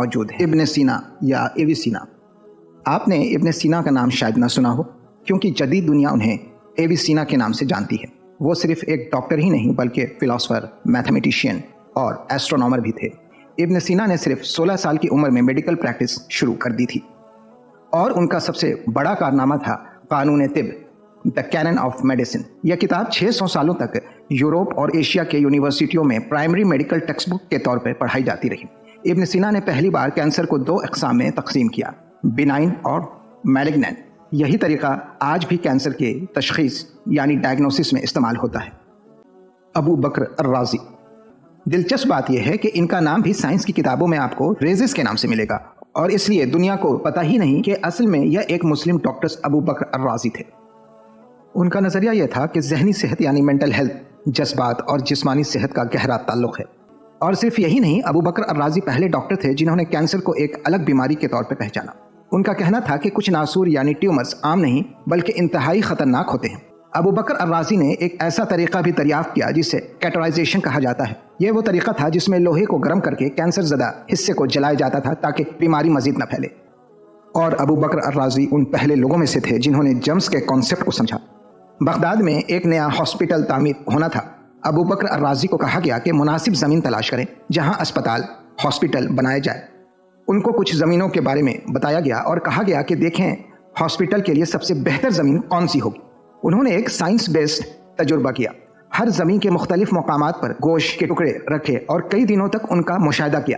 موجود ہے۔ ابن سینا یا ایویسینا، آپ نے ابن سینا کا نام شاید نہ سنا ہو کیونکہ جدید دنیا انہیں ایویسینا کے نام سے جانتی ہے۔ وہ صرف ایک ڈاکٹر ہی نہیں بلکہ فلاسفر، میتھمیٹیشین اور ایسٹرونامر بھی تھے۔ ابن سینا نے صرف 16 سال کی عمر میں میڈیکل پریکٹس شروع کر دی تھی اور ان کا سب سے بڑا کارنامہ تھا قانون طب، دا کینن آف میڈیسن۔ یہ کتاب 600 سالوں تک یورپ اور ایشیا کے یونیورسٹیوں میں پرائمری میڈیکل ٹیکسٹ بک کے طور پر پڑھائی جاتی رہی۔ ابن سینا نے پہلی بار کینسر کو 2 اقسام میں تقسیم کیا، بینائن اور میلگنینٹ۔ یہی طریقہ آج بھی کینسر کے تشخیص یعنی ڈائگنوسس میں استعمال ہوتا ہے۔ ابو بکر الرازی، دلچسپ بات یہ ہے کہ ان کا نام بھی سائنس کی کتابوں میں آپ کو ریزس کے نام سے ملے گا، اور اس لیے دنیا کو پتہ ہی نہیں کہ اصل میں یہ ایک مسلم ڈاکٹر ابو بکر الرازی تھے۔ ان کا نظریہ یہ تھا کہ ذہنی صحت یعنی مینٹل ہیلتھ جذبات اور جسمانی صحت کا گہرا تعلق ہے۔ اور صرف یہی نہیں، ابو بکر الرازی پہلے ڈاکٹر تھے جنہوں نے کینسر کو ایک الگ بیماری کے طور پر پہچانا۔ ان کا کہنا تھا کہ کچھ ناسور یعنی ٹیومرز عام نہیں بلکہ انتہائی خطرناک ہوتے ہیں۔ ابو بکر الرازی نے ایک ایسا طریقہ بھی دریافت کیا جسے کیٹرائزیشن کہا جاتا ہے۔ یہ وہ طریقہ تھا جس میں لوہے کو گرم کر کے کینسر زدہ حصے کو جلایا جاتا تھا تاکہ بیماری مزید نہ پھیلے۔ اور ابو بکر الرازی ان پہلے لوگوں میں سے تھے جنہوں نے جرمز کے کانسیپٹ کو سمجھا۔ بغداد میں ایک نیا ہاسپٹل تعمیر ہونا تھا۔ ابو بکر الرازی کو کہا گیا کہ مناسب زمین تلاش کریں جہاں اسپتال، ہاسپٹل بنایا جائے۔ ان کو کچھ زمینوں کے بارے میں بتایا گیا اور کہا گیا کہ دیکھیں ہاسپٹل کے لیے سب سے بہتر زمین کون سی ہوگی۔ انہوں نے ایک سائنس بیسڈ تجربہ کیا، ہر زمین کے مختلف مقامات پر گوشت کے ٹکڑے رکھے اور کئی دنوں تک ان کا مشاہدہ کیا،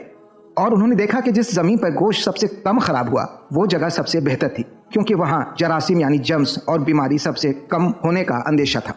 اور انہوں نے دیکھا کہ جس زمین پر گوشت سب سے کم خراب ہوا وہ جگہ سب سے بہتر تھی، کیونکہ وہاں جراثیم یعنی جرمز اور بیماری سب سے کم ہونے کا اندیشہ تھا۔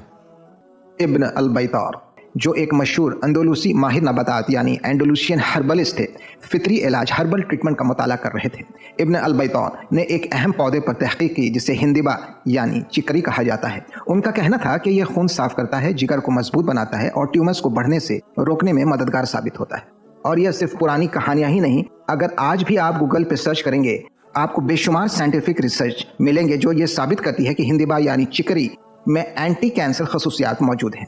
ابن البیطار، جو ایک مشہور اندلوسی ماہر نباتات یعنی اینڈلوسین ہربلسٹ تھے، فطری علاج ہربل ٹریٹمنٹ کا مطالعہ کر رہے تھے۔ ابن البیطار نے ایک اہم پودے پر تحقیق کی جسے ہندبا یعنی چکری کہا جاتا ہے۔ ان کا کہنا تھا کہ یہ خون صاف کرتا ہے، جگر کو مضبوط بناتا ہے اور ٹیومرز کو بڑھنے سے روکنے میں مددگار ثابت ہوتا ہے۔ اور یہ صرف پرانی کہانیاں ہی نہیں، اگر آج بھی آپ گوگل پہ سرچ کریں گے آپ کو بے شمار سائنٹیفک ریسرچ ملیں گے جو یہ ثابت کرتی ہے کہ ہندبا یعنی چکری میں اینٹی کینسر خصوصیات موجود ہیں۔